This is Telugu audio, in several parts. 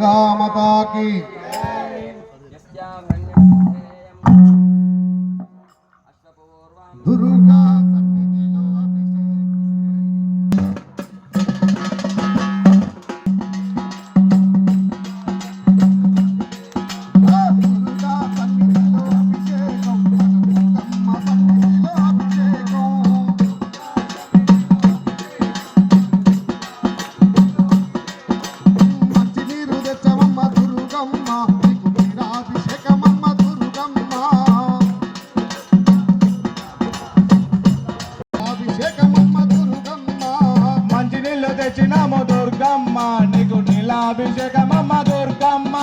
దుర్గా మాతాకి దుర్గా తెచ్చినాము దుర్గమ్మ నీకు నీలాభిషేకమమ్మ దుర్గమ్మ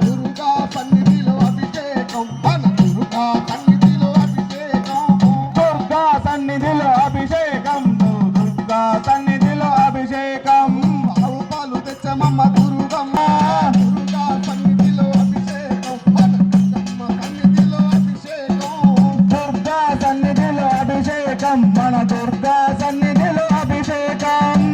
దుర్గా సన్నిధిలో అభిషేకం మన దుర్గా సన్నిధిలో అభిషేకం దుర్గా సన్నిధిలో అభిషేకం దుర్గా సన్నిధిలో అభిషేకం ఆవు పాలు తెచ్చమమ్మ దుర్గమ్మ దుర్గా సన్నిధిలో అభిషేకం మన దుర్గమ్మ సన్నిధిలో అభిషేకం దుర్గా సన్నిధిలో అభిషేకం మన దుర్గా సన్నిధిలో అభిషేకం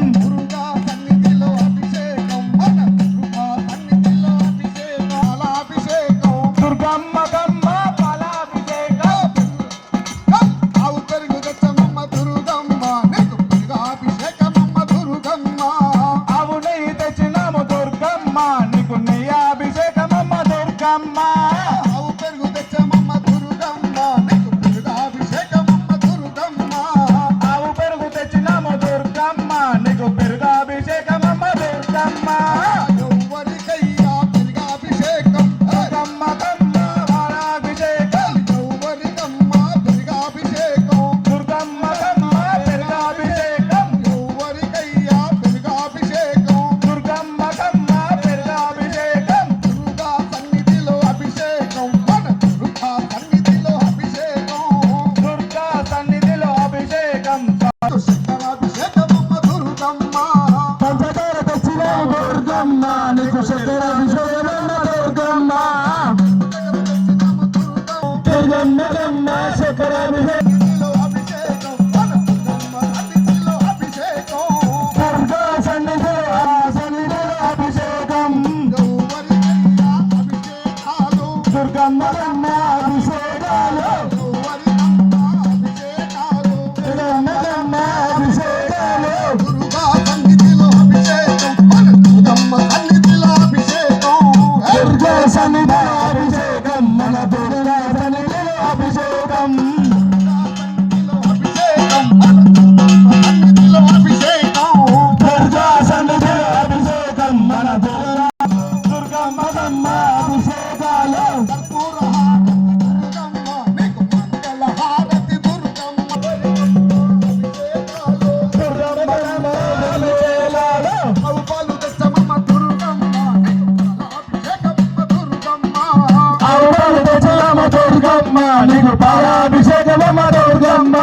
నీకు పాలాభిషేకమమ్మ దుర్గమ్మ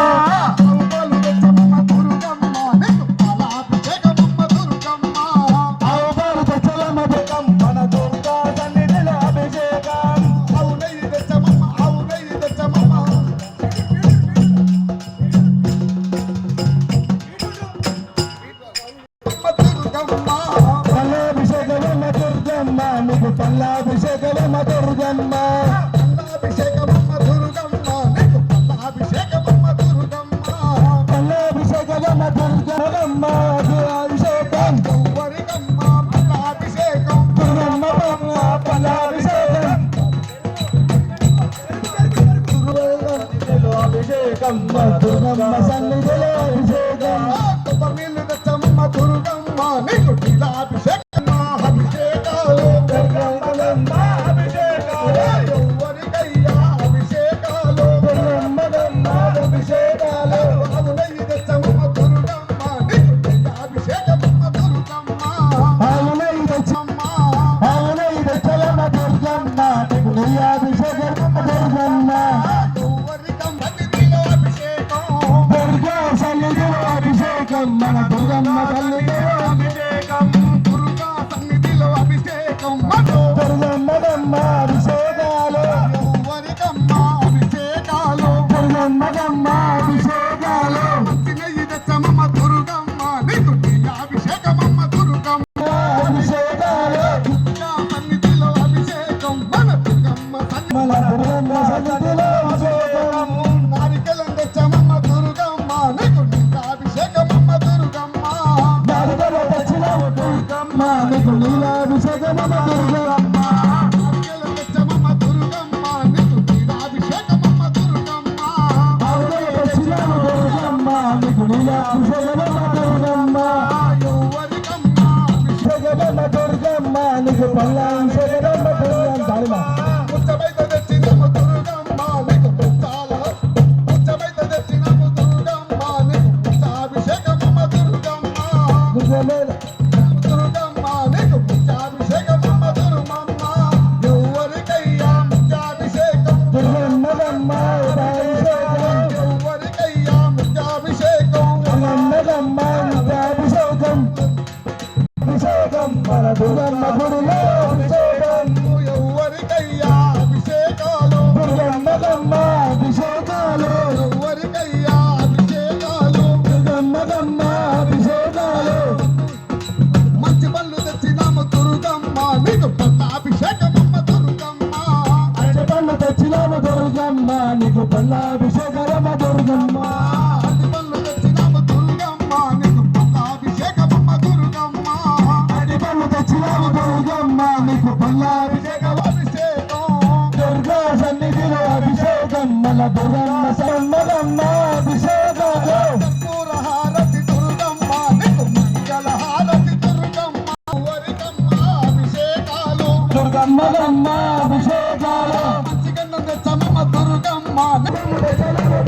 ఆవుపాలు తెచ్చలమ్మ దుర్గమ్మ మన దుర్గా సన్నిధిలో అభిషేకం ఆవు నెయ్యి తెచ్చమమ్మ ఆవు నెయ్యి తెచ్చమమ్మ పల్లాభిషేకమమ్మ దుర్గమ్మ నీకు పల్లాభిషేకమమ్మ దుర్గమ్మ దుర్గమ్మ సన్నిధిలో అభిషేకం నీళ్ళు తెచ్చమ్మ దుర్గమ్మ నీకు నీలాభిషేకం అభిషేకాలు దుర్గమ్మ అభిషేకాలు ఎవరికయ్యా అభిషేకాలు దుర్గమ్మ అభిషేకాలు ఆవు నెయ్యి తెచ్చమ్మ దుర్గమ్మ నీకు నీలాభిషేకమ్మ దుర్గమ్మ ఆవు నెయ్యి తెచ్చలమ్మ దుర్గమ్మ నీకు నీలాభిషేకమ్మ దుర్గమ్మ మన దుర్గమ్మ తల్లిలో అభిషేకం దుర్గా సన్నిధిలో అభిషేకం దుర్గమ్మ అభిషేకాలు ఎవరికమ్మ అభిషేకాలు దుర్గమ్మ అభిషేకాలు నెయ్యి తెచ్చమ్మ దుర్గమ్మ నీకు నీ అభిషేకమమ్మ దుర్గమ్మ అభిషేకాలు దుర్గమ్మ దుర్గమ్మ అర్ఘ్యాలు తెచ్చమమ్మ దుర్గమ్మ నీకు నీలాభిషేకమమ్మ దుర్గమ్మ ఆవులే తెచ్చినాము దుర్గమ్మ నీకు నీలాభిషేకమమ్మ దుర్గమ్మ ఎవరికమ్మ అభిషేకమమ్మ దుర్గమ్మ నీకు పల్లాభిషేకమమ్మ దుర్గమ్మ తాళిమ ముచ్చమైత తెచ్చినమ్మ దుర్గమ్మ నీకు ముచ్చాల ముచ్చమైత తెచ్చినమ్మ దుర్గమ్మ నీకు ముచ్చాభిషేకమమ్మ దుర్గమ్మ దుర్గమ్మ దుర్గమ్మ నీకు ముచ్చాభిషేకమమ్మ దుర్గమ్మ ఎవరికయ్యా ముచ్చాభిషేకం దుర్గమ్మదమ్మ అభిషేకం ఎవరికయ్యా ముచ్చాభిషేకం దుర్గమ్మదమ్మ అభిషేకం అభిషేకం మన దుర్గమ్మ గుడిలో అభిషేకం ఎవరికయ్యా అభిషేకాలు దుర్గమ్మదమ్మ అభిషేకాలు ఎవరికయ్యా అభిషేకాలు దుర్గమ్మదమ్మ అభిషేకాలు మంచి పళ్ళు తెచ్చినాము దుర్గమ్మ నీకు పట్టాభిషేకమమ్మ దుర్గమ్మ అరటిపళ్ళు తెచ్చినాము దుర్గమ్మ నీకు పల్లాభిషేకరమ్మ దుర్గమ్మ అరటి పళ్ళు తెచ్చినాము దుర్గమ్మ నీకు పట్టాభిషేకమమ్మ దుర్గమ్మ అరటిపళ్ళు తెచ్చినాము దుర్గమ్మ నీకు పల్లాభిషేకం అభిషేకం దుర్గా సన్నిధిలో అభిషేకం మన దుర్గమ్మ సమ్మదమ్మ అభిషేకం కర్పూర హారతి దుర్గమ్మ నీకు మంగళ హారతి దుర్గమ్మ ఎవరికమ్మ అభిషేకాలు దుర్గమ్మదమ్మ అభిషేకాలు మంచిగన్నం తెచ్చమమ్మ దుర్గమ్మ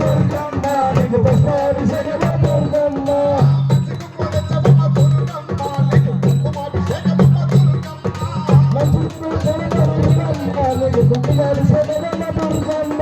దుర్గమ్మ నీకు పుష్పాభిషేకం దుర్గమ్మ మంచి కుమ్మ తెచ్చమమ్మ దుర్గమ్మ నీకు కుంకుమాభిషేకమమ్మ దుర్గమ్మ మంచి దుర్గమ్మ నీకు పుష్పాభిషేకం దుర్గమ్మ